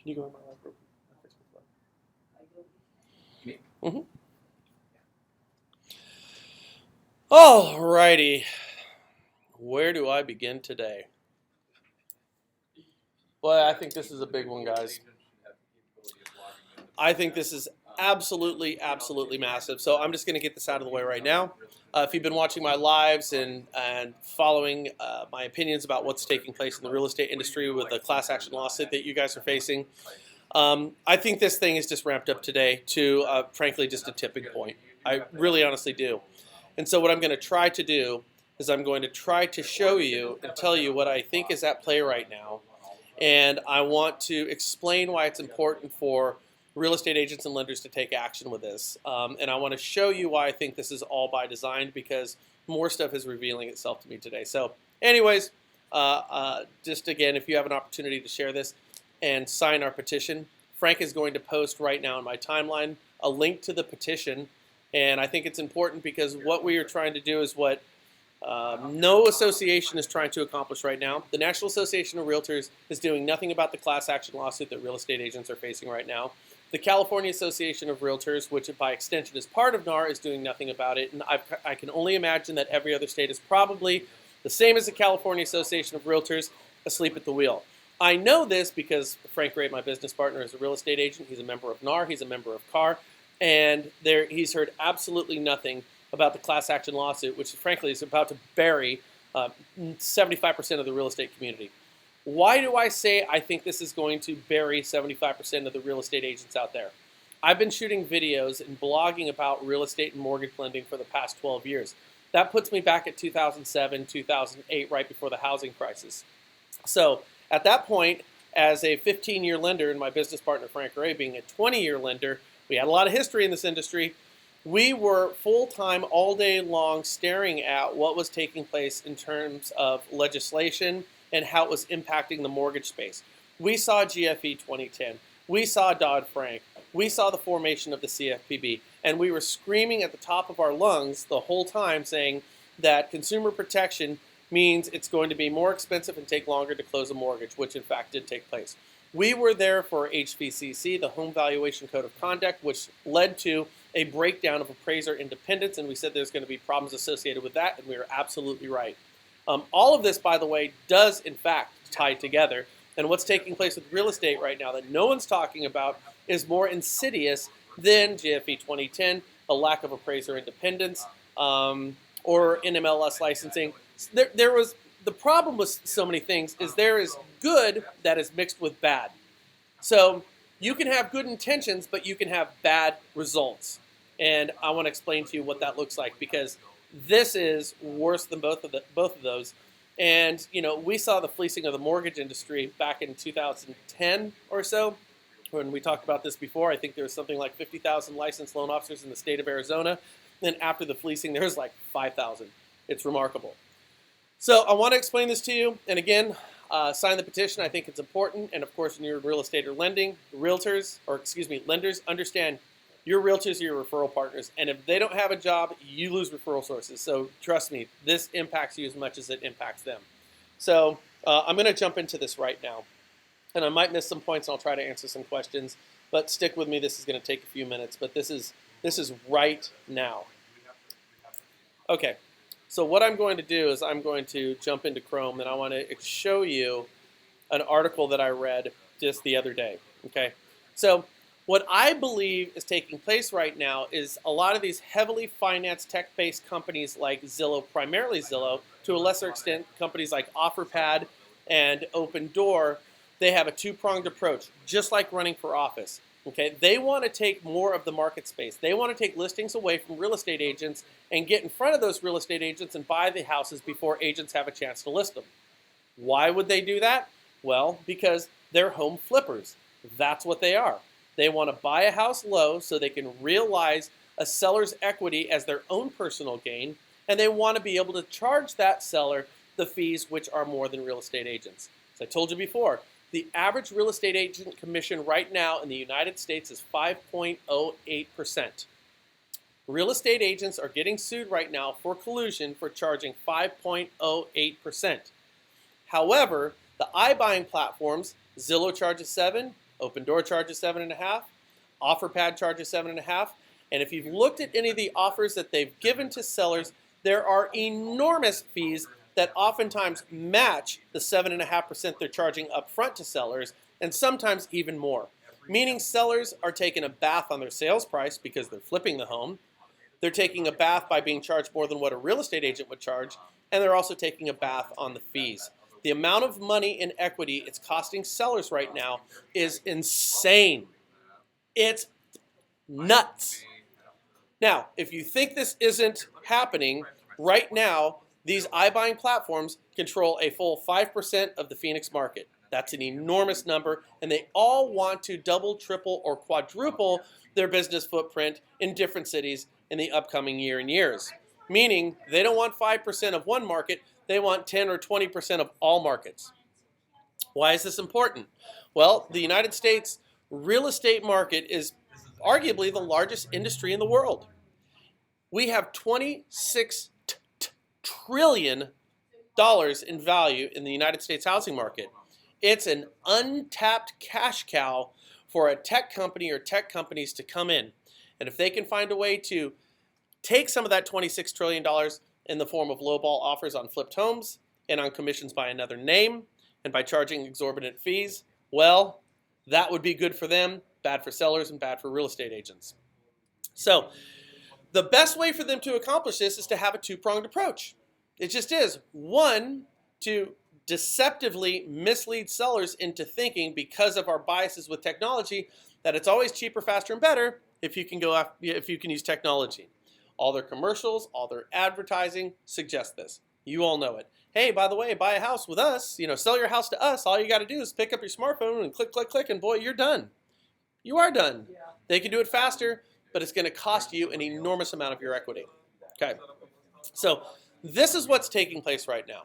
Can you go on my live group? My Facebook live? Mm-hmm. Alrighty. Where do I begin today? Well, I think this is a big one, guys. I think this is absolutely, absolutely massive. So I'm just going to get this out of the way right now. If you've been watching my lives and following my opinions about what's taking place in the real estate industry with the class action lawsuit that you guys are facing, I think this thing is just ramped up today to, frankly, just a tipping point. I really honestly do. And so what I'm going to try to do is I'm going to try to show you and tell you what I think is at play right now. And I want to explain why it's important for real estate agents and lenders to take action with this. And I want to show you why I think this is all by design, because more stuff is revealing itself to me today. So anyways, just again, if you have an opportunity to share this and sign our petition, Frank is going to post right now in my timeline a link to the petition. And I think it's important because what we are trying to do is what no association is trying to accomplish right now. The National Association of Realtors is doing nothing about the class action lawsuit that real estate agents are facing right now. The California Association of Realtors, which by extension is part of NAR, is doing nothing about it. And I can only imagine that every other state is probably the same as the California Association of Realtors, asleep at the wheel. I know this because Frank Ray, my business partner, is a real estate agent. He's a member of NAR. He's a member of CAR. And he's heard absolutely nothing about the class action lawsuit, which frankly is about to bury 75% of the real estate community. Why do I say I think this is going to bury 75% of the real estate agents out there? I've been shooting videos and blogging about real estate and mortgage lending for the past 12 years. That puts me back at 2007, 2008, right before the housing crisis. So at that point, as a 15-year lender, and my business partner Frank Ray being a 20-year lender, we had a lot of history in this industry. We were full-time, all day long, staring at what was taking place in terms of legislation and how it was impacting the mortgage space. We saw GFE 2010. We saw Dodd-Frank. We saw the formation of the CFPB. And we were screaming at the top of our lungs the whole time saying that consumer protection means it's going to be more expensive and take longer to close a mortgage, which in fact did take place. We were there for HVCC, the Home Valuation Code of Conduct, which led to a breakdown of appraiser independence, and we said there's going to be problems associated with that, and we were absolutely right. All of this, by the way, does in fact tie together, and what's taking place with real estate right now that no one's talking about is more insidious than GFE 2010, a lack of appraiser independence, or NMLS licensing. The problem with so many things is there is good that is mixed with bad. So you can have good intentions, but you can have bad results. And I want to explain to you what that looks like, because this is worse than both of those. And you know, we saw the fleecing of the mortgage industry back in 2010 or so. When we talked about this before, I think there was something like 50,000 licensed loan officers in the state of Arizona. Then after the fleecing, there's like 5,000. It's remarkable. So I want to explain this to you. And again, sign the petition. I think it's important. And of course, when you're real estate or lenders, understand your realtors are your referral partners. And if they don't have a job, you lose referral sources. So trust me, this impacts you as much as it impacts them. So I'm going to jump into this right now. And I might miss some points, and I'll try to answer some questions. But stick with me. This is going to take a few minutes. But this is right now. Okay. So what I'm going to do is I'm going to jump into Chrome, and I want to show you an article that I read just the other day. Okay. So what I believe is taking place right now is a lot of these heavily financed tech-based companies like Zillow, primarily Zillow, to a lesser extent companies like OfferPad and Opendoor, they have a two-pronged approach, just like running for office. Okay, they want to take more of the market space. They want to take listings away from real estate agents and get in front of those real estate agents and buy the houses before agents have a chance to list them. Why would they do that? Well, because they're home flippers. That's what they are. They want to buy a house low so they can realize a seller's equity as their own personal gain, and they want to be able to charge that seller the fees which are more than real estate agents. As I told you before, the average real estate agent commission right now in the United States is 5.08%. Real estate agents are getting sued right now for collusion for charging 5.08%. However, the iBuying platforms, Zillow charges 7, Open Door charges 7.5%. OfferPad charges 7.5%. And if you've looked at any of the offers that they've given to sellers, there are enormous fees that oftentimes match the 7.5% they're charging up front to sellers, and sometimes even more. Meaning sellers are taking a bath on their sales price because they're flipping the home. They're taking a bath by being charged more than what a real estate agent would charge, and they're also taking a bath on the fees. The amount of money in equity it's costing sellers right now is insane. It's nuts. Now, if you think this isn't happening, right now, these iBuying platforms control a full 5% of the Phoenix market. That's an enormous number, and they all want to double, triple, or quadruple their business footprint in different cities in the upcoming year and years. Meaning, they don't want 5% of one market, they want 10 or 20% of all markets. Why is this important? Well, the United States real estate market is arguably the largest industry in the world. We have $26 trillion in value in the United States housing market. It's an untapped cash cow for a tech company or tech companies to come in. And if they can find a way to take some of that $26 trillion in the form of lowball offers on flipped homes and on commissions by another name and by charging exorbitant fees, well, that would be good for them, bad for sellers, and bad for real estate agents. So the best way for them to accomplish this is to have a two-pronged approach. It just is. One, to deceptively mislead sellers into thinking, because of our biases with technology, that it's always cheaper, faster, and better if you can use technology. All their commercials, all their advertising suggest this. You all know it. Hey, by the way, buy a house with us. Sell your house to us. All you got to do is pick up your smartphone and click, click, click, and boy, you're done. You are done. Yeah. They can do it faster, but it's going to cost you an enormous amount of your equity. Okay. So this is what's taking place right now.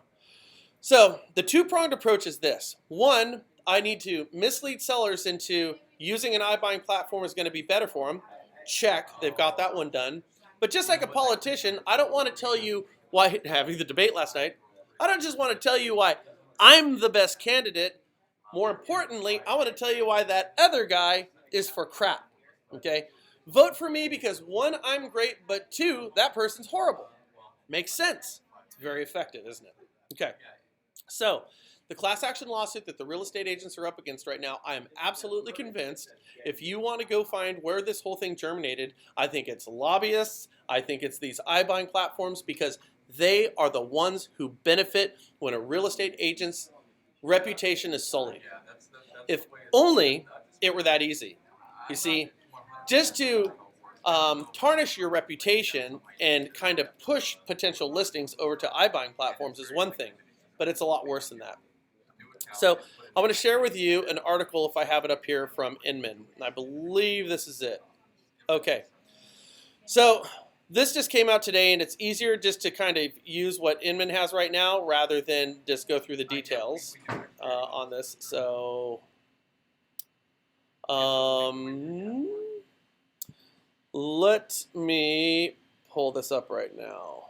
So the two-pronged approach is this. One, I need to mislead sellers into using an iBuying platform is going to be better for them. Check. They've got that one done. But just like a politician, I don't want to tell you why, having the debate last night, I don't just want to tell you why I'm the best candidate. More importantly, I want to tell you why that other guy is for crap. Okay? Vote for me because one, I'm great, but two, that person's horrible. Makes sense. It's very effective, isn't it? Okay. So, the class action lawsuit that the real estate agents are up against right now, I am absolutely convinced, if you want to go find where this whole thing germinated, I think it's lobbyists, I think it's these iBuying platforms, because they are the ones who benefit when a real estate agent's reputation is sullied. If only it were that easy. You see, just to tarnish your reputation and kind of push potential listings over to iBuying platforms is one thing, but it's a lot worse than that. So I want to share with you an article, if I have it up here, from Inman. And I believe this is it. Okay. So this just came out today, and it's easier just to kind of use what Inman has right now rather than just go through the details on this. So let me pull this up right now.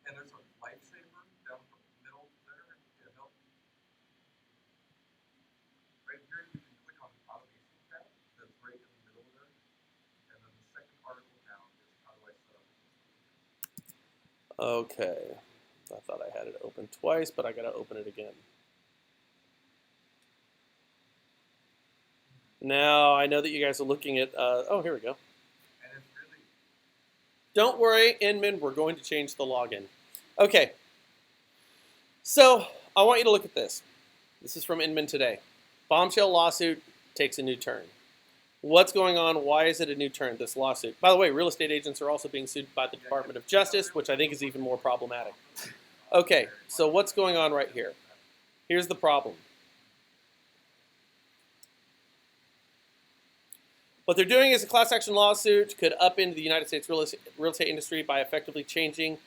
And there's a lifesaver down the middle there. It helps. Right here, you can click on the automation tab that's right in the middle there. And then the second article down is how do I set up a Okay. I thought I had it open twice, but I got to open it again. Now, I know that you guys are looking at, oh, here we go. And it's really... Don't worry, Inman, we're going to change the login. Okay. So, I want you to look at this. This is from Inman today. Bombshell lawsuit takes a new turn. What's going on? Why is it a new turn, this lawsuit? By the way, real estate agents are also being sued by the Department of Justice, which I think is even more problematic. Okay, so what's going on right here? Here's the problem. What they're doing is a class action lawsuit could upend the United States real estate industry by effectively changing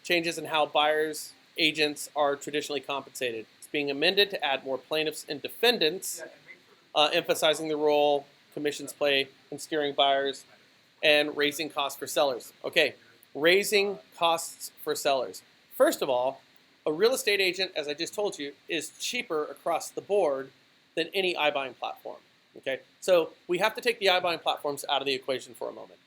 changes in how buyers, agents are traditionally compensated. It's being amended to add more plaintiffs and defendants, emphasizing the role commissions play in steering buyers and raising costs for sellers. Okay, raising costs for sellers. First of all, a real estate agent, as I just told you, is cheaper across the board than any iBuying platform. Okay, so we have to take the iBuying platforms out of the equation for a moment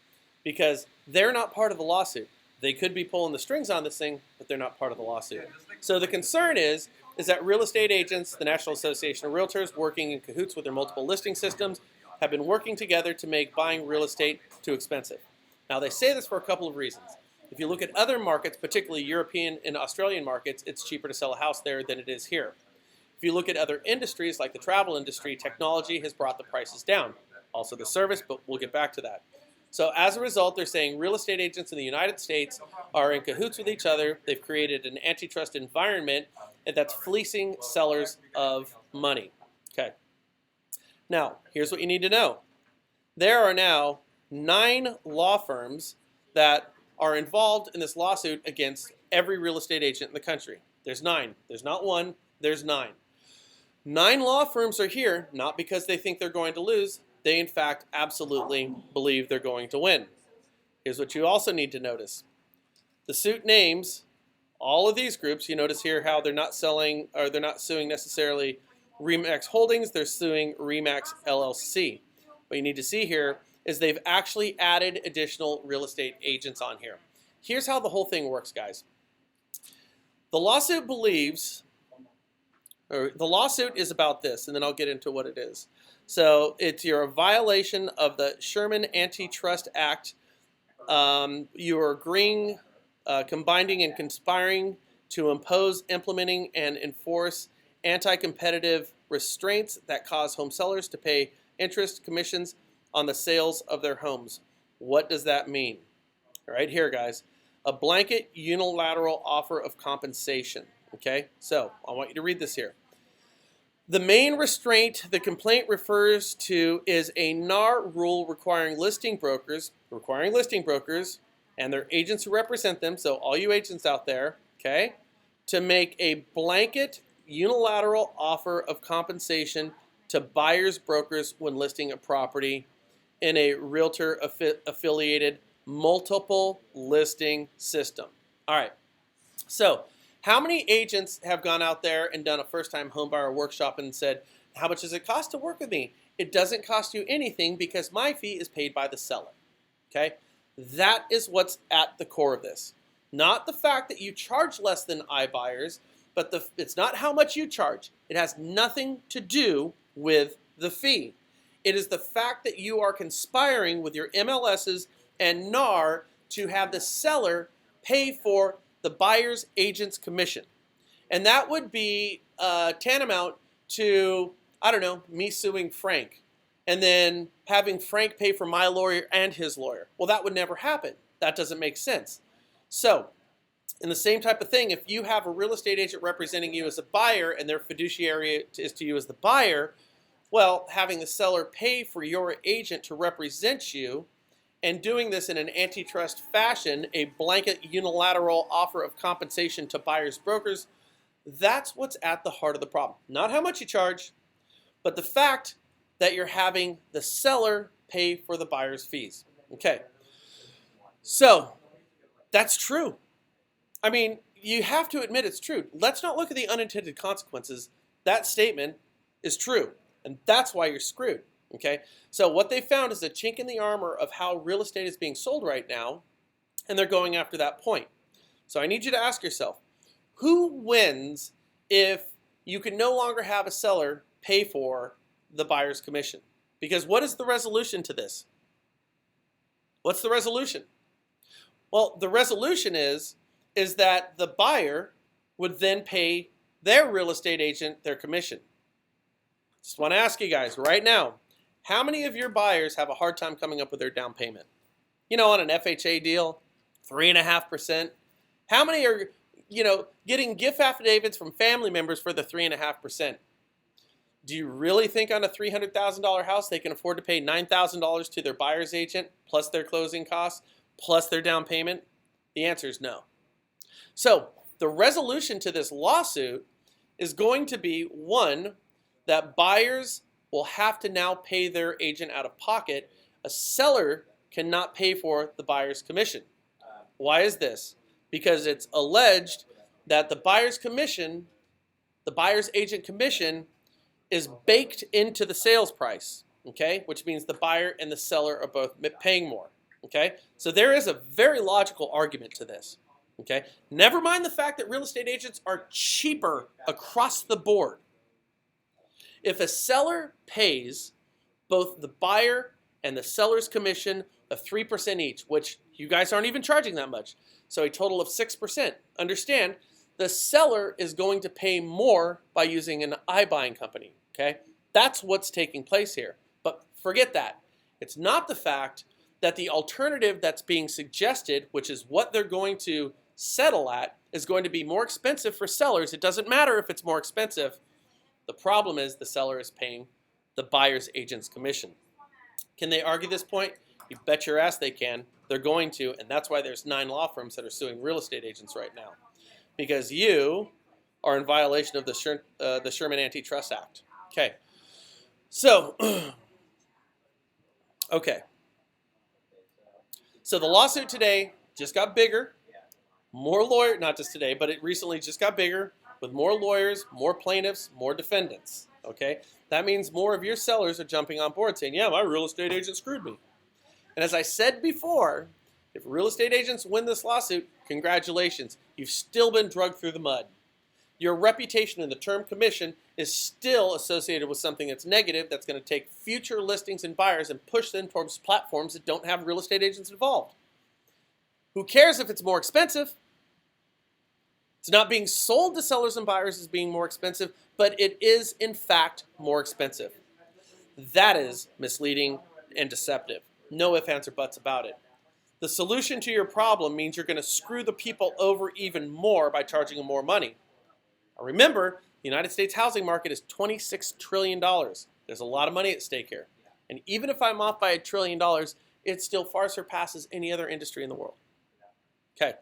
because they're not part of the lawsuit. They could be pulling the strings on this thing, but they're not part of the lawsuit. So the concern is that real estate agents, the National Association of Realtors, working in cahoots with their multiple listing systems, have been working together to make buying real estate too expensive. Now, they say this for a couple of reasons. If you look at other markets, particularly European and Australian markets, it's cheaper to sell a house there than it is here. If you look at other industries like the travel industry, technology has brought the prices down. Also the service, but we'll get back to that. So as a result, they're saying real estate agents in the United States are in cahoots with each other. They've created an antitrust environment that's fleecing sellers of money. Okay. Now, here's what you need to know. There are now 9 law firms that are involved in this lawsuit against every real estate agent in the country. There's 9. There's not 1, there's 9. 9 law firms are here, not because they think they're going to lose. They, in fact, absolutely believe they're going to win. Here's what you also need to notice. The suit names all of these groups. You notice here how they're not selling, or they're not suing necessarily Remax Holdings, they're suing Remax LLC. What you need to see here is they've actually added additional real estate agents on here. Here's how the whole thing works, guys. The lawsuit is about this, and then I'll get into what it is. So you're a violation of the Sherman Antitrust Act. You are agreeing, combining and conspiring to impose, implementing, and enforce anti-competitive restraints that cause home sellers to pay interest commissions on the sales of their homes. What does that mean? Right here, guys. A blanket unilateral offer of compensation. Okay, so I want you to read this here. The main restraint the complaint refers to is a NAR rule requiring listing brokers and their agents who represent them, so all you agents out there, okay, to make a blanket unilateral offer of compensation to buyers brokers when listing a property in a realtor affiliated multiple listing system. All right, so how many agents have gone out there and done a first-time homebuyer workshop and said, how much does it cost to work with me? It doesn't cost you anything because my fee is paid by the seller. Okay? That is what's at the core of this. Not the fact that you charge less than iBuyers, but it's not how much you charge. It has nothing to do with the fee. It is the fact that you are conspiring with your MLSs and NAR to have the seller pay for the buyer's agent's commission. And that would be tantamount to, I don't know, me suing Frank and then having Frank pay for my lawyer and his lawyer. Well, that would never happen. That doesn't make sense. So, in the same type of thing, if you have a real estate agent representing you as a buyer and their fiduciary is to you as the buyer, well, having the seller pay for your agent to represent you and doing this in an antitrust fashion, a blanket unilateral offer of compensation to buyers brokers, that's what's at the heart of the problem. Not how much you charge, but the fact that you're having the seller pay for the buyer's fees. Okay, so that's true. I mean, you have to admit it's true. Let's not look at the unintended consequences. That statement is true, and that's why you're screwed. Okay, so what they found is a chink in the armor of how real estate is being sold right now, and they're going after that point. So I need you to ask yourself, who wins if you can no longer have a seller pay for the buyer's commission? Because what is the resolution to this? What's the resolution? Well, the resolution is that the buyer would then pay their real estate agent their commission. Just want to ask you guys right now, how many of your buyers have a hard time coming up with their down payment? You know, on an FHA deal, 3.5%. How many are, getting gift affidavits from family members for the 3.5%? Do you really think on a $300,000 house they can afford to pay $9,000 to their buyer's agent plus their closing costs plus their down payment? The answer is no. So the resolution to this lawsuit is going to be, one, that buyers will have to now pay their agent out of pocket. A seller cannot pay for the buyer's commission. Why is this? Because it's alleged that the buyer's agent commission is baked into the sales price, okay? Which means the buyer and the seller are both paying more, okay? So there is a very logical argument to this, okay? Never mind the fact that real estate agents are cheaper across the board. If a seller pays both the buyer and the seller's commission of 3% each, which you guys aren't even charging that much, so a total of 6%. Understand, the seller is going to pay more by using an iBuying company, okay? That's what's taking place here. But forget that. It's not the fact that the alternative that's being suggested, which is what they're going to settle at, is going to be more expensive for sellers. It doesn't matter if it's more expensive. The problem is the seller is paying the buyer's agent's commission. Can they argue this point? You bet your ass they can. They're going to, and that's why there's 9 law firms that are suing real estate agents right now. Because you are in violation of the Sherman Antitrust Act. Okay. So, okay. So the lawsuit today just got bigger. More lawyers, not just today, but it recently just got bigger with more lawyers, more plaintiffs, more defendants. Okay? That means more of your sellers are jumping on board saying, yeah, my real estate agent screwed me. And as I said before, if real estate agents win this lawsuit, congratulations. You've still been dragged through the mud. Your reputation in the term commission is still associated with something that's negative that's going to take future listings and buyers and push them towards platforms that don't have real estate agents involved. Who cares if it's more expensive? It's not being sold to sellers and buyers as being more expensive, but it is in fact more expensive. That is misleading and deceptive. No ifs, ands, or buts about it. The solution to your problem means you're going to screw the people over even more by charging them more money. Now remember, the United States housing market is $26 trillion. There's a lot of money at stake here. And even if I'm off by $1 trillion, it still far surpasses any other industry in the world. Okay.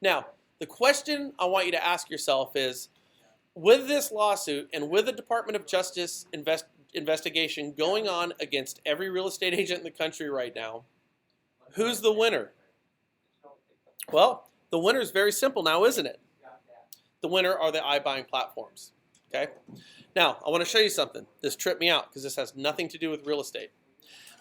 Now, the question I want you to ask yourself is, with this lawsuit and with the Department of Justice investigation going on against every real estate agent in the country right now, who's the winner? Well, the winner is very simple now, isn't it? The winner are the iBuying platforms. Okay? Now, I want to show you something. This tripped me out because this has nothing to do with real estate.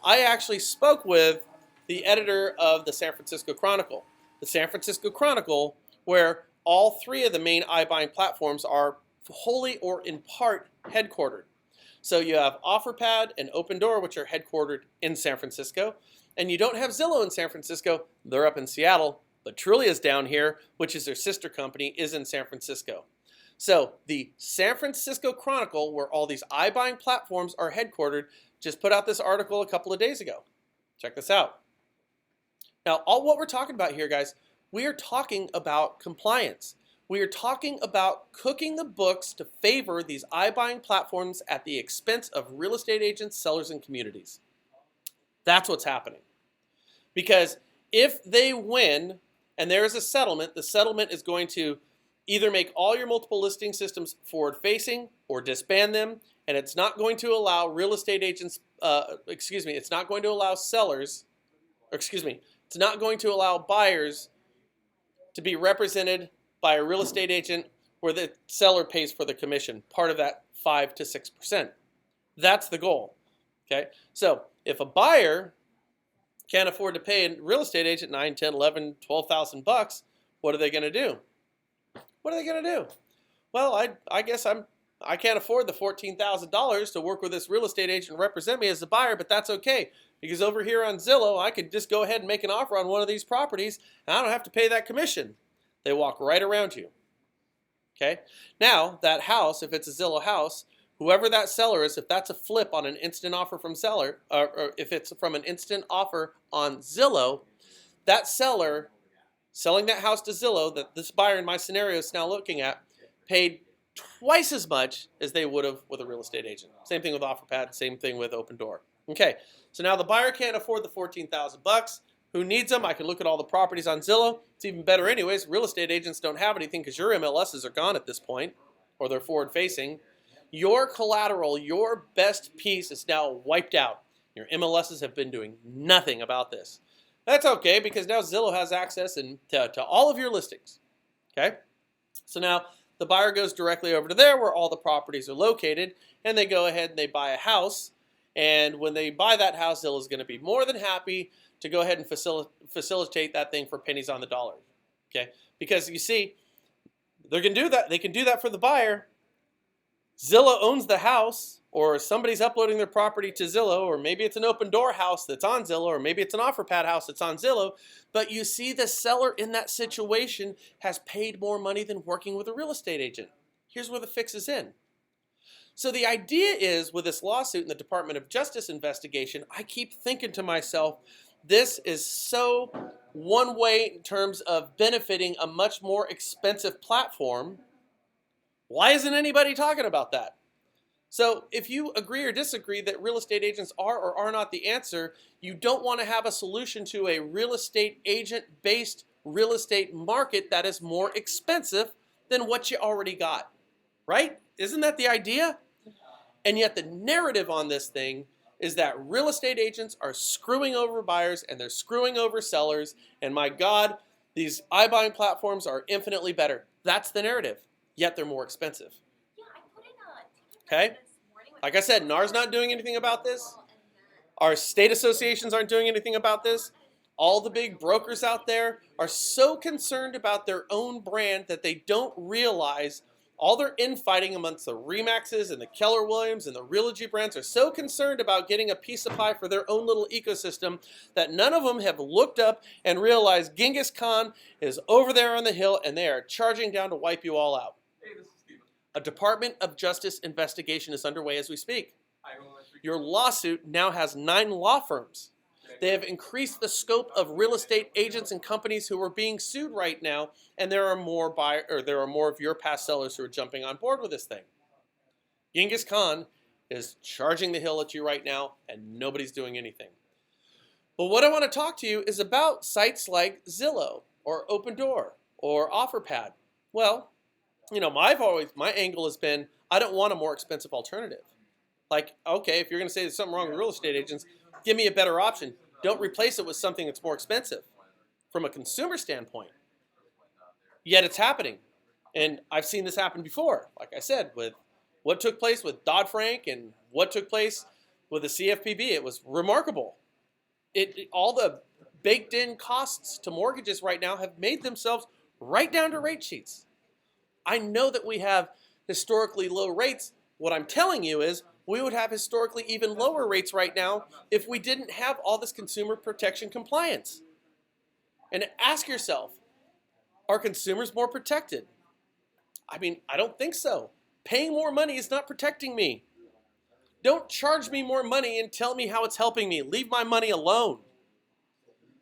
I actually spoke with the editor of the San Francisco Chronicle. The San Francisco Chronicle, where all 3 of the main iBuying platforms are wholly or in part headquartered. So you have OfferPad and Opendoor, which are headquartered in San Francisco. And you don't have Zillow in San Francisco. They're up in Seattle. But Trulia's down here, which is their sister company, is in San Francisco. So the San Francisco Chronicle, where all these iBuying platforms are headquartered, just put out this article a couple of days ago. Check this out. Now, all what we're talking about here, guys, we are talking about compliance. We are talking about cooking the books to favor these iBuying platforms at the expense of real estate agents, sellers, and communities. That's what's happening. Because if they win and there is a settlement, the settlement is going to either make all your multiple listing systems forward-facing or disband them, and it's not going to allow real estate agents, it's not going to allow sellers, it's not going to allow buyers to be represented by a real estate agent where the seller pays for the commission, part of that 5 to 6%. That's the goal. Okay? So if a buyer can't afford to pay a real estate agent 9, 10, 11, 12,000 bucks, what are they going to do? What are they going to do? Well, I guess I can't afford the $14,000 to work with this real estate agent and represent me as a buyer, but that's okay. Because over here on Zillow, I could just go ahead and make an offer on one of these properties, and I don't have to pay that commission. They walk right around you. Okay? Now, that house, if it's a Zillow house, whoever that seller is, if that's a flip on an instant offer from seller, or if it's from an instant offer on Zillow, that seller selling that house to Zillow, that this buyer in my scenario is now looking at, paid twice as much as they would have with a real estate agent. Same thing with OfferPad, same thing with Opendoor. Okay, so now the buyer can't afford the 14,000 bucks. Who needs them? I can look at all the properties on Zillow. It's even better anyways. Real estate agents don't have anything because your MLSs are gone at this point, or they're forward-facing. Your collateral, your best piece is now wiped out. Your MLSs have been doing nothing about this. That's okay because now Zillow has access to all of your listings. Okay? So now The buyer goes directly over to there where all the properties are located, and they go ahead and they buy a house. And when they buy that house, Zillow's going to be more than happy to go ahead and facilitate that thing for pennies on the dollar. Okay? Because you see, they're going to do that. They can do that for the buyer. Zillow owns the house, or somebody's uploading their property to Zillow, or maybe it's an open door house that's on Zillow, or maybe it's an OfferPad house that's on Zillow. But you see, the seller in that situation has paid more money than working with a real estate agent. Here's where the fix is in. So the idea is, with this lawsuit and the Department of Justice investigation, I keep thinking to myself, this is so one way in terms of benefiting a much more expensive platform. Why isn't anybody talking about that? So if you agree or disagree that real estate agents are or are not the answer, you don't want to have a solution to a real estate agent-based real estate market that is more expensive than what you already got, right? Isn't that the idea? And yet the narrative on this thing is that real estate agents are screwing over buyers and they're screwing over sellers. And my God, these iBuying platforms are infinitely better. That's the narrative. Yet they're more expensive. Okay? Like I said, NAR's not doing anything about this. Our state associations aren't doing anything about this. All the big brokers out there are so concerned about their own brand that they don't realize all their infighting amongst the Remaxes and the Keller Williams and the Realogy brands are so concerned about getting a piece of pie for their own little ecosystem that none of them have looked up and realized Genghis Khan is over there on the hill and they are charging down to wipe you all out. Hey, this is Steven. A Department of Justice investigation is underway as we speak. Your lawsuit now has 9 law firms. They have increased the scope of real estate agents and companies who are being sued right now, and there are more of your past sellers who are jumping on board with this thing. Genghis Khan is charging the hill at you right now, and nobody's doing anything. But what I want to talk to you is about sites like Zillow or Opendoor or OfferPad. Well, you know, my angle has been, I don't want a more expensive alternative. Like, okay, if you're going to say there's something wrong with real estate agents, give me a better option. Don't replace it with something that's more expensive from a consumer standpoint. Yet it's happening. And I've seen this happen before, like I said, with what took place with Dodd-Frank and what took place with the CFPB. It was remarkable. All the baked-in costs to mortgages right now have made themselves right down to rate sheets. I know that we have historically low rates. What I'm telling you is we would have historically even lower rates right now if we didn't have all this consumer protection compliance. And ask yourself, are consumers more protected? I mean, I don't think so. Paying more money is not protecting me. Don't charge me more money and tell me how it's helping me. Leave my money alone.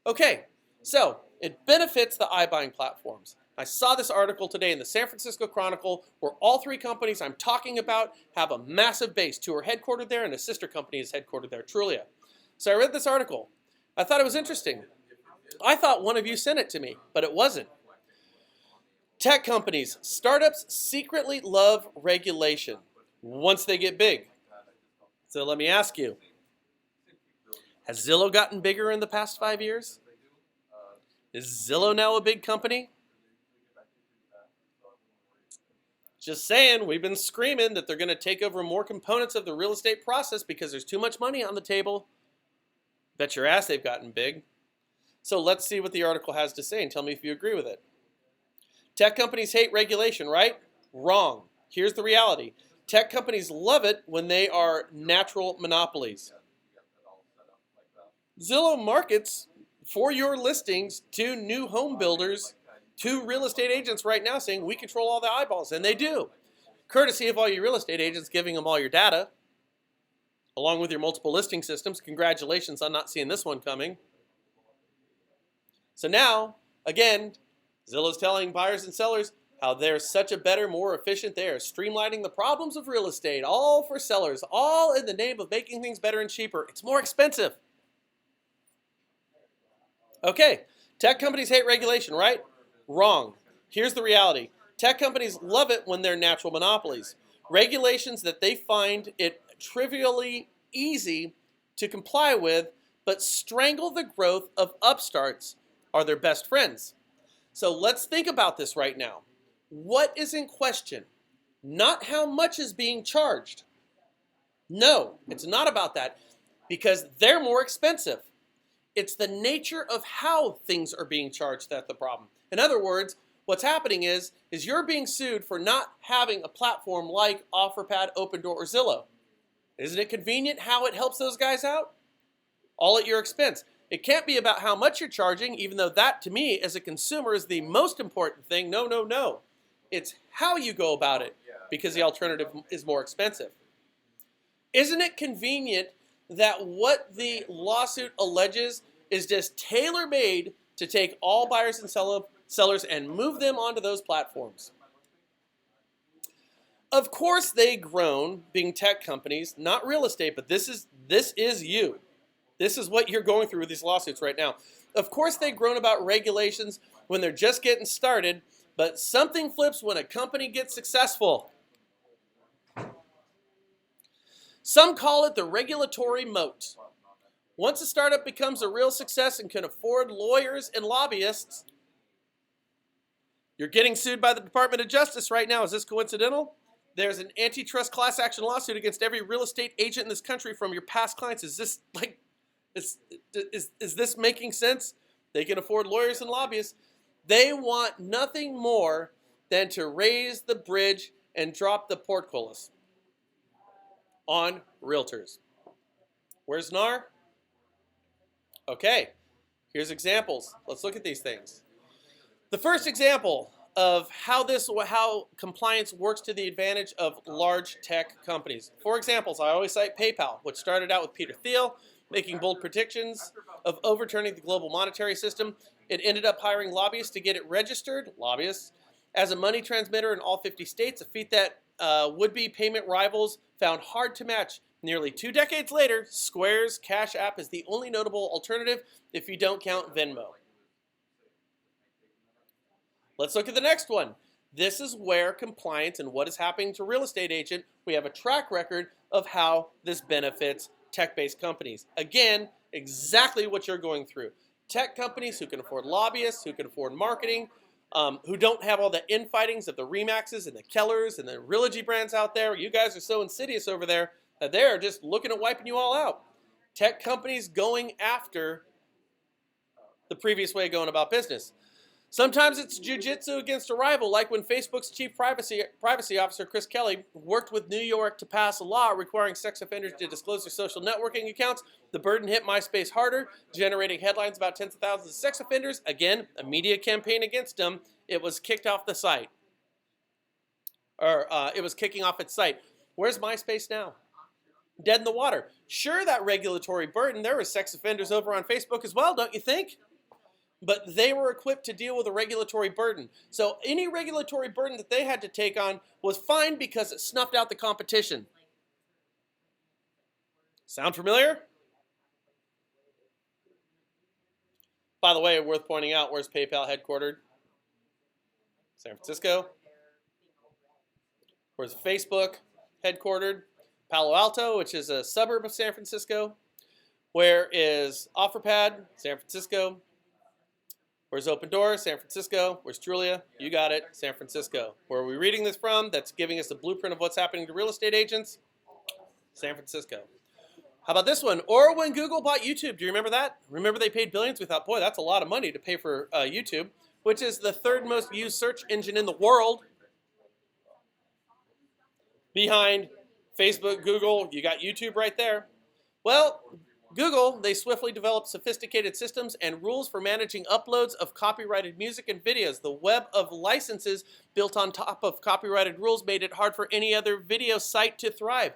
Okay, so it benefits the iBuying platforms. I saw this article today in the San Francisco Chronicle where all 3 companies I'm talking about have a massive base. 2 are headquartered there and a sister company is headquartered there, Trulia. So I read this article. I thought it was interesting. I thought one of you sent it to me, but it wasn't. Tech companies, startups secretly love regulation once they get big. So let me ask you, has Zillow gotten bigger in the past 5 years? Is Zillow now a big company? Just saying, we've been screaming that they're going to take over more components of the real estate process because there's too much money on the table. Bet your ass they've gotten big. So let's see what the article has to say and tell me if you agree with it. Tech companies hate regulation, right? Wrong. Here's the reality. Tech companies love it when they are natural monopolies. Zillow markets for your listings to new home builders, to real estate agents right now saying we control all the eyeballs, and they do. Courtesy of all you real estate agents giving them all your data, along with your multiple listing systems. Congratulations on not seeing this one coming. So now, again, Zillow's telling buyers and sellers how they're such a better, more efficient. They are streamlining the problems of real estate, all for sellers, all in the name of making things better and cheaper. It's more expensive. Okay, tech companies hate regulation, right? Wrong. Here's the reality. Tech companies love it when they're natural monopolies. Regulations that they find it trivially easy to comply with, but strangle the growth of upstarts are their best friends. So let's think about this right now. What is in question? Not how much is being charged. No, it's not about that because they're more expensive. It's the nature of how things are being charged that's the problem. In other words, what's happening is you're being sued for not having a platform like OfferPad, Opendoor, or Zillow. Isn't it convenient how it helps those guys out? All at your expense. It can't be about how much you're charging, even though that, to me, as a consumer, is the most important thing. No, no, no. It's how you go about it, because the alternative is more expensive. Isn't it convenient that what the lawsuit alleges is just tailor-made to take all buyers and sellers and move them onto those platforms? Of course they groan, being tech companies, not real estate, but this is you. This is what you're going through with these lawsuits right now. Of course they groan about regulations when they're just getting started, but something flips when a company gets successful. Some call it the regulatory moat. Once a startup becomes a real success and can afford lawyers and lobbyists, you're getting sued by the Department of Justice right now. Is this coincidental? There's an antitrust class action lawsuit against every real estate agent in this country from your past clients. Is this like, is this making sense? They can afford lawyers and lobbyists. They want nothing more than to raise the bridge and drop the portcullis on realtors. Where's NAR? Okay, here's examples. Let's look at these things. The first example of how compliance works to the advantage of large tech companies. For examples, I always cite PayPal, which started out with Peter Thiel, making bold predictions of overturning the global monetary system. It ended up hiring lobbyists to get it registered, lobbyists, as a money transmitter in all 50 states, a feat that would-be payment rivals found hard to match. Nearly 2 decades later, Square's Cash App is the only notable alternative if you don't count Venmo. Let's look at the next one. This is where compliance and what is happening to real estate agent, we have a track record of how this benefits tech-based companies. Again, exactly what you're going through. Tech companies who can afford lobbyists, who can afford marketing, who don't have all the infightings of the Remaxes and the Kellers and the Realogy brands out there. You guys are so insidious over there that they're just looking at wiping you all out. Tech companies going after the previous way of going about business. Sometimes it's jujitsu against a rival, like when Facebook's chief privacy officer, Chris Kelly, worked with New York to pass a law requiring sex offenders to disclose their social networking accounts. The burden hit MySpace harder, generating headlines about tens of thousands of sex offenders. Again, a media campaign against them. It was kicked off the site. It was kicking off its site. Where's MySpace now? Dead in the water. Sure, that regulatory burden, there were sex offenders over on Facebook as well, don't you think? But they were equipped to deal with a regulatory burden. So any regulatory burden that they had to take on was fine because it snuffed out the competition. Sound familiar? By the way, worth pointing out, where's PayPal headquartered? San Francisco. Where's Facebook headquartered? Palo Alto, which is a suburb of San Francisco. Where is OfferPad? San Francisco. Where's Opendoor? San Francisco. Where's Trulia? You got it, San Francisco. Where are we reading this from? That's giving us a blueprint of what's happening to real estate agents? San Francisco. How about this one? Or when Google bought YouTube, do you remember that? Remember they paid billions? We thought, boy, that's a lot of money to pay for YouTube, which is the third most used search engine in the world. Behind Facebook, Google, you got YouTube right there. Well, Google, they swiftly developed sophisticated systems and rules for managing uploads of copyrighted music and videos. The web of licenses built on top of copyrighted rules made it hard for any other video site to thrive.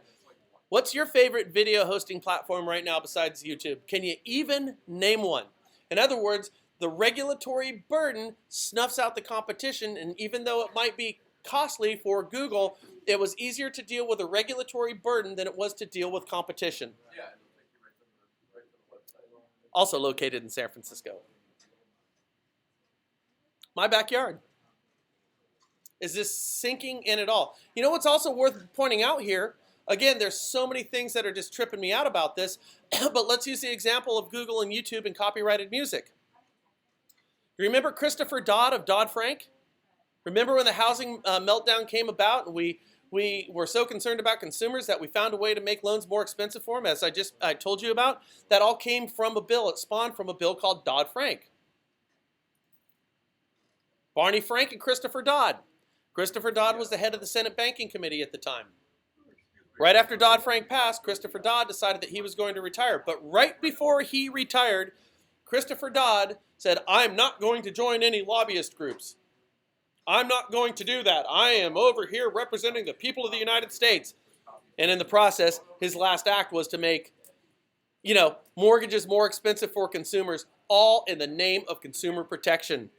What's your favorite video hosting platform right now besides YouTube? Can you even name one? In other words, the regulatory burden snuffs out the competition, and even though it might be costly for Google, it was easier to deal with a regulatory burden than it was to deal with competition. Also located in San Francisco. My backyard. Is this sinking in at all? You know what's also worth pointing out here? Again, there's so many things that are just tripping me out about this, but let's use the example of Google and YouTube and copyrighted music. You remember Christopher Dodd of Dodd-Frank? Remember when the housing meltdown came about and we were so concerned about consumers that we found a way to make loans more expensive for them, as I told you about? That all came from a bill. It spawned from a bill called Dodd-Frank. Barney Frank and Christopher Dodd. Christopher Dodd was the head of the Senate Banking Committee at the time. Right after Dodd-Frank passed, Christopher Dodd decided that he was going to retire. But right before he retired, Christopher Dodd said, I'm not going to join any lobbyist groups. I'm not going to do that. I am over here representing the people of the United States. And in the process, his last act was to make, mortgages more expensive for consumers, all in the name of consumer protection.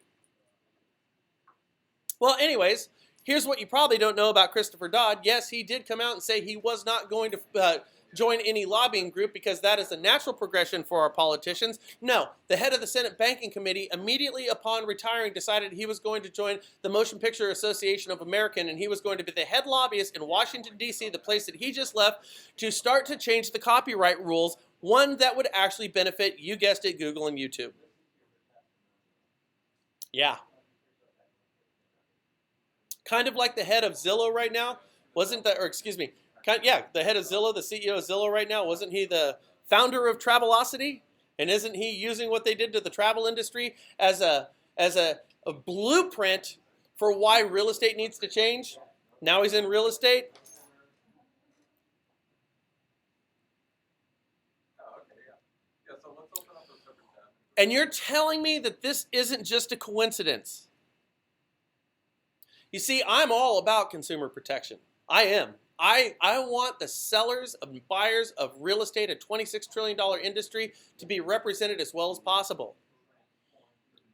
Well, anyways, here's what you probably don't know about Christopher Dodd. Yes, he did come out and say he was not going to join any lobbying group because that is a natural progression for our politicians. No, the head of the Senate Banking Committee immediately upon retiring decided he was going to join the Motion Picture Association of America, and he was going to be the head lobbyist in Washington, D.C., the place that he just left, to start to change the copyright rules, one that would actually benefit, you guessed it, Google and YouTube. Yeah. Kind of like the head of Zillow right now, the head of Zillow, the CEO of Zillow right now, wasn't he the founder of Travelocity? And isn't he using what they did to the travel industry as a blueprint for why real estate needs to change? Now he's in real estate. So let's open up a separate tab. And you're telling me that this isn't just a coincidence? You see, I'm all about consumer protection. I am. I want the sellers and buyers of real estate, a $26 trillion industry, to be represented as well as possible.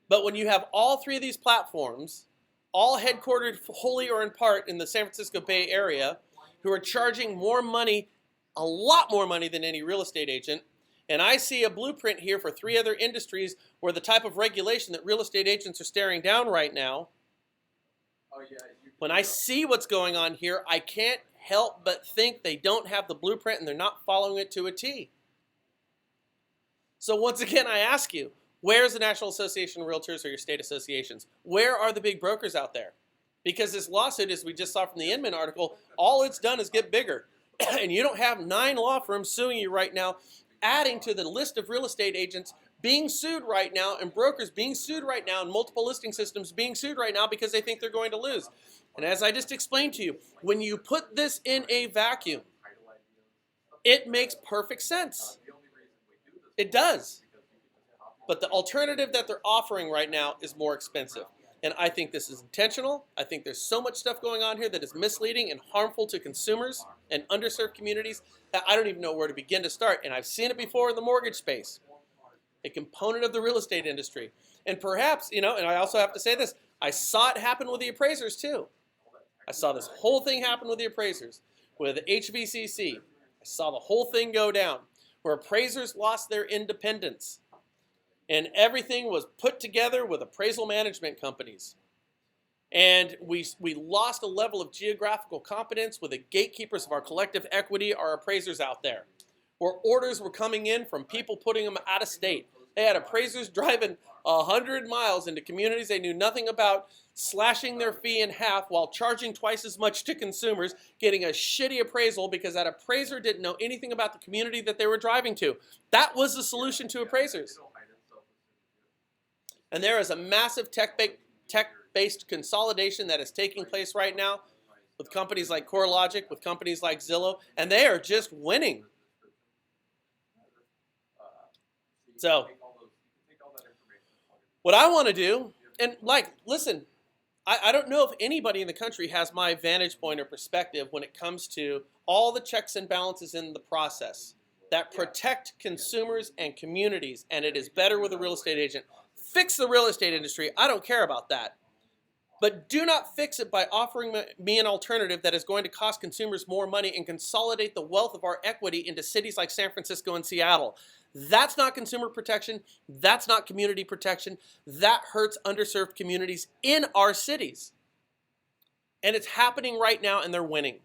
But when you have all three of these platforms, all headquartered wholly or in part in the San Francisco Bay Area, who are charging more money, a lot more money than any real estate agent, and I see a blueprint here for three other industries where the type of regulation that real estate agents are staring down right now, when I see what's going on here, I can't help but think they don't have the blueprint and they're not following it to a T. So once again, I ask you, where's the National Association of Realtors or your state associations? Where are the big brokers out there? Because this lawsuit, as we just saw from the Inman article, all it's done is get bigger. And you don't have 9 law firms suing you right now, adding to the list of real estate agents being sued right now, and brokers being sued right now, and multiple listing systems being sued right now because they think they're going to lose. And as I just explained to you, when you put this in a vacuum, it makes perfect sense. It does. But the alternative that they're offering right now is more expensive. And I think this is intentional. I think there's so much stuff going on here that is misleading and harmful to consumers and underserved communities that I don't even know where to begin to start. And I've seen it before in the mortgage space, a component of the real estate industry. And perhaps, and I also have to say this, I saw it happen with the appraisers too. I saw this whole thing happen with the appraisers, with HVCC. I saw the whole thing go down, where appraisers lost their independence. And everything was put together with appraisal management companies. And we lost a level of geographical competence with the gatekeepers of our collective equity, our appraisers out there, where orders were coming in from people putting them out of state. They had appraisers driving 100 miles into communities they knew nothing about, slashing their fee in half while charging twice as much to consumers, getting a shitty appraisal because that appraiser didn't know anything about the community that they were driving to. That was the solution to appraisers. And there is a massive tech-based consolidation that is taking place right now with companies like CoreLogic, with companies like Zillow, and they are just winning. So what I want to do, and listen, I don't know if anybody in the country has my vantage point or perspective when it comes to all the checks and balances in the process that protect consumers and communities, and it is better with a real estate agent. Fix the real estate industry. I don't care about that. But do not fix it by offering me an alternative that is going to cost consumers more money and consolidate the wealth of our equity into cities like San Francisco and Seattle. That's not consumer protection. That's not community protection. That hurts underserved communities in our cities. And it's happening right now, and they're winning.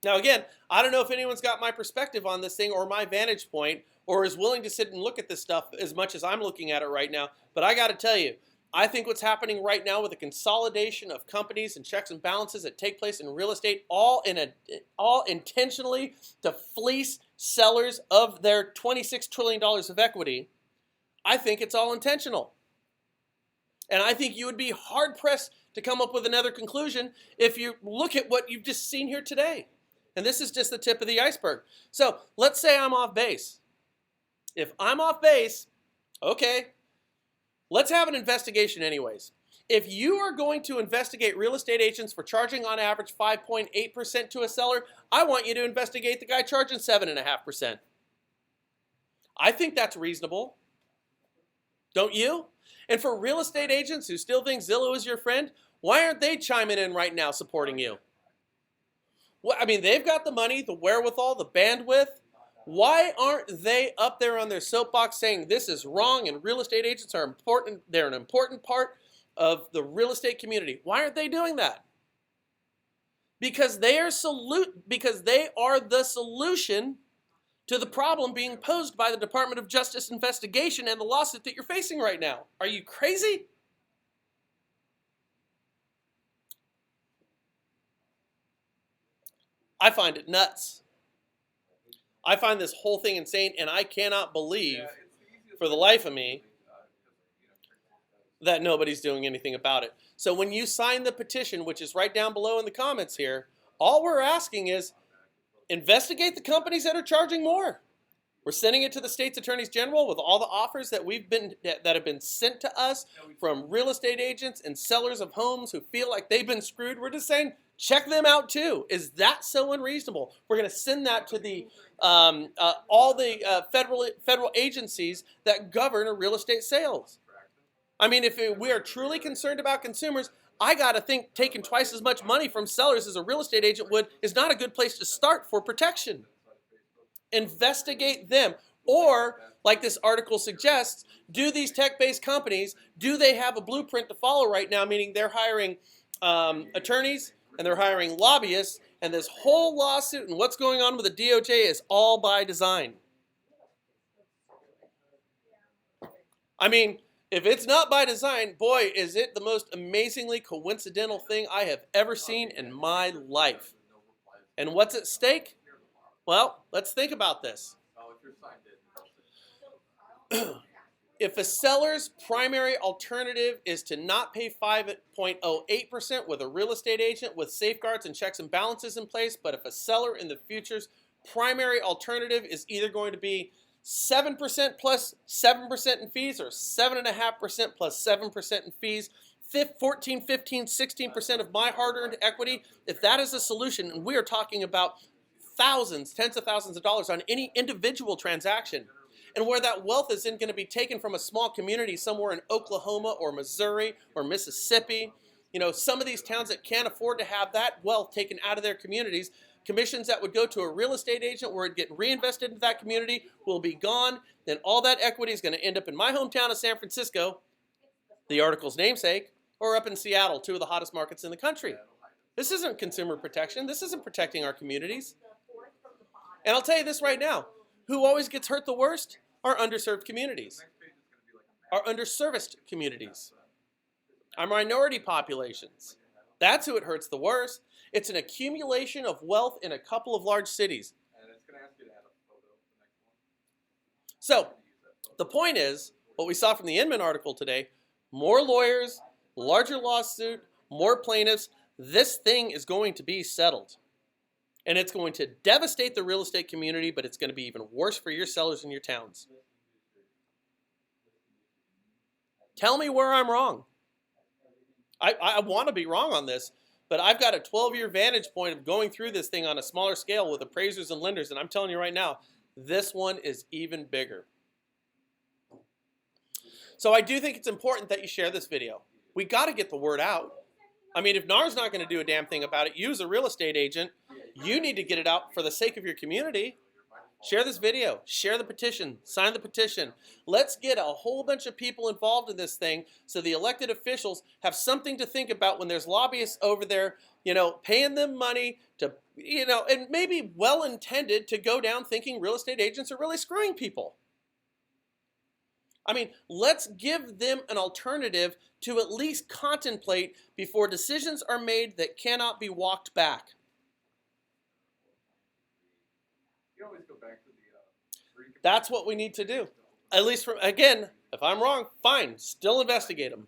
Now, again, I don't know if anyone's got my perspective on this thing or my vantage point or is willing to sit and look at this stuff as much as I'm looking at it right now. But I got to tell you, I think what's happening right now with the consolidation of companies and checks and balances that take place in real estate, all intentionally to fleece sellers of their $26 trillion of equity, I think it's all intentional. And I think you would be hard-pressed to come up with another conclusion if you look at what you've just seen here today. And this is just the tip of the iceberg. So let's say I'm off base. If I'm off base, okay, let's have an investigation anyways. If you are going to investigate real estate agents for charging on average 5.8% to a seller, I want you to investigate the guy charging 7.5%. I think that's reasonable. Don't you? And for real estate agents who still think Zillow is your friend, why aren't they chiming in right now supporting you? Well, I mean, they've got the money, the wherewithal, the bandwidth. Why aren't they up there on their soapbox saying this is wrong and real estate agents are important, they're an important part of the real estate community? Why aren't they doing that? Because they are the solution to the problem being posed by the Department of Justice investigation and the lawsuit that you're facing right now. Are you crazy? I find it nuts. I find this whole thing insane, and I cannot believe for the life of me that nobody's doing anything about it. So when you sign the petition, which is right down below in the comments here, all we're asking is investigate the companies that are charging more. We're sending it to the state's attorneys general with all the offers that have been sent to us from real estate agents and sellers of homes who feel like they've been screwed. We're just saying, check them out too. Is that so unreasonable? We're going to send that to the all the federal agencies that govern real estate sales. I mean, if we are truly concerned about consumers, I got to think taking twice as much money from sellers as a real estate agent would is not a good place to start for protection. Investigate them. Or, like this article suggests, do these tech-based companies, do they have a blueprint to follow right now, meaning they're hiring attorneys and they're hiring lobbyists, and this whole lawsuit and what's going on with the DOJ is all by design. I mean, if it's not by design, boy, is it the most amazingly coincidental thing I have ever seen in my life. And what's at stake? Well, let's think about this. If a seller's primary alternative is to not pay 5.08% with a real estate agent with safeguards and checks and balances in place, but if a seller in the future's primary alternative is either going to be 7% plus 7% in fees or 7.5% plus 7% in fees, 14, 15, 16% of my hard-earned equity, if that is a solution, and we are talking about thousands, tens of thousands of dollars on any individual transaction, and where that wealth isn't going to be taken from a small community somewhere in Oklahoma or Missouri or Mississippi, you know, some of these towns that can't afford to have that wealth taken out of their communities, commissions that would go to a real estate agent where it'd get reinvested into that community will be gone. Then all that equity is going to end up in my hometown of San Francisco, the article's namesake, or up in Seattle, two of the hottest markets in the country. This isn't consumer protection. This isn't protecting our communities. And I'll tell you this right now, who always gets hurt the worst are underserved communities, are underserviced communities, our minority populations. That's who it hurts the worst. It's an accumulation of wealth in a couple of large cities. So the point is, what we saw from the Inman article today, more lawyers, larger lawsuit, more plaintiffs, this thing is going to be settled. And it's going to devastate the real estate community, but it's going to be even worse for your sellers in your towns. Tell me where I'm wrong. I want to be wrong on this, but I've got a 12-year vantage point of going through this thing on a smaller scale with appraisers and lenders, and I'm telling you right now, this one is even bigger. So I do think it's important that you share this video. We got to get the word out. I mean, if NAR's not going to do a damn thing about it, you as a real estate agent, you need to get it out for the sake of your community. Share this video, share the petition, sign the petition. Let's get a whole bunch of people involved in this thing so the elected officials have something to think about when there's lobbyists over there, you know, paying them money to, you know, and maybe well-intended to go down thinking real estate agents are really screwing people. I mean, let's give them an alternative to at least contemplate before decisions are made that cannot be walked back. You always go back to the. That's what we need to do. At least, again, if I'm wrong, fine, still investigate them.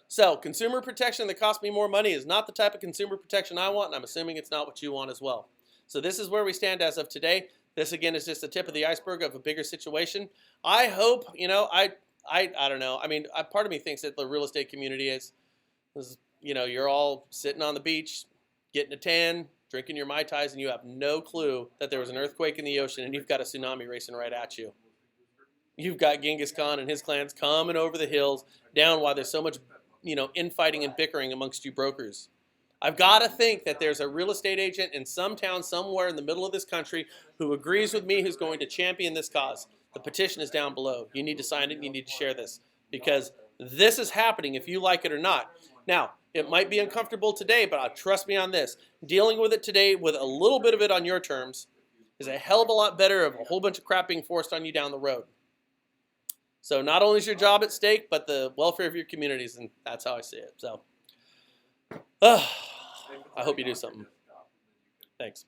So, consumer protection that costs me more money is not the type of consumer protection I want, and I'm assuming it's not what you want as well. So this is where we stand as of today. This, again, is just the tip of the iceberg of a bigger situation. I hope, I don't know. I mean, part of me thinks that the real estate community is, you're all sitting on the beach, getting a tan, drinking your Mai Tais, and you have no clue that there was an earthquake in the ocean and you've got a tsunami racing right at you. You've got Genghis Khan and his clans coming over the hills down while there's so much, infighting and bickering amongst you brokers. I've got to think that there's a real estate agent in some town somewhere in the middle of this country who agrees with me, who's going to champion this cause. The petition is down below. You need to sign it and you need to share this because this is happening if you like it or not. Now, it might be uncomfortable today, but trust me on this. Dealing with it today with a little bit of it on your terms is a hell of a lot better of a whole bunch of crap being forced on you down the road. So not only is your job at stake, but the welfare of your communities, and that's how I see it. So I hope you do something. Thanks.